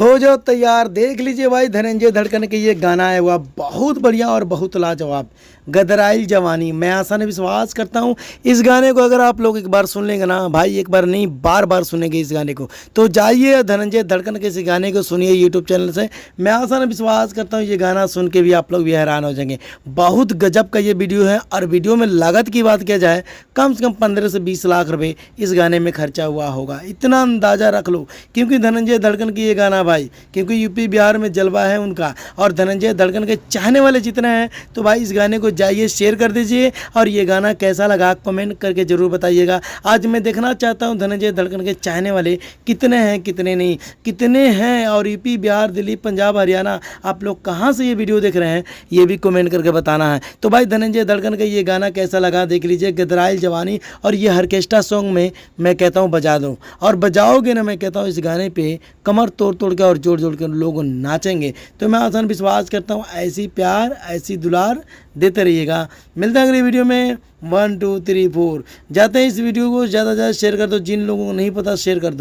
हो जाओ तैयार, देख लीजिए भाई धनंजय धड़कन के ये गाना है हुआ बहुत बढ़िया और बहुत लाजवाब, गदराइल जवानी। मैं आसान विश्वास करता हूँ इस गाने को अगर आप लोग एक बार सुन लेंगे ना भाई, एक बार नहीं बार बार सुनेंगे इस गाने को, तो जाइए धनंजय धड़कन के इस गाने को सुनिए यूट्यूब चैनल से। मैं आसान विश्वास करता हूँ ये गाना सुन के भी आप लोग भी हैरान हो जाएंगे। बहुत गजब का ये वीडियो है और वीडियो में लागत की बात किया जाए कम से कम 15 से 20 लाख रुपए इस गाने में खर्चा हुआ होगा, इतना अंदाज़ा रख लो। क्योंकि धनंजय धड़कन की ये गाना भाई, क्योंकि यूपी बिहार में जलवा है उनका और धनंजय धड़कन के चाहने वाले जितने हैं तो भाई इस गाने को जाइए शेयर कर दीजिए और ये गाना कैसा लगा कमेंट करके ज़रूर बताइएगा। आज मैं देखना चाहता हूँ धनंजय धड़कन के चाहने वाले कितने हैं कितने नहीं, कितने हैं और यूपी बिहार दिल्ली पंजाब हरियाणा आप लोग कहाँ से ये वीडियो देख रहे हैं ये भी कमेंट करके बताना है। तो भाई धनंजय धड़कन का ये गाना कैसा लगा देख लीजिए, गदराइल जवानी। और ये ऑर्केस्ट्रा सॉन्ग में मैं कहता हूँ बजा दो और बजाओगे ना, मैं कहता हूँ इस गाने पे कमर तोड़ तोड़ के और जोड़ जोड़ के लोग नाचेंगे। तो मैं आसान विश्वास करता हूँ ऐसी प्यार ऐसी दुलार देते रहिएगा। मिलते हैं अगली वीडियो में। 1 2 3 4 जाते हैं, इस वीडियो को ज़्यादा से ज़्यादा शेयर कर दो, जिन लोगों को नहीं पता शेयर कर दो।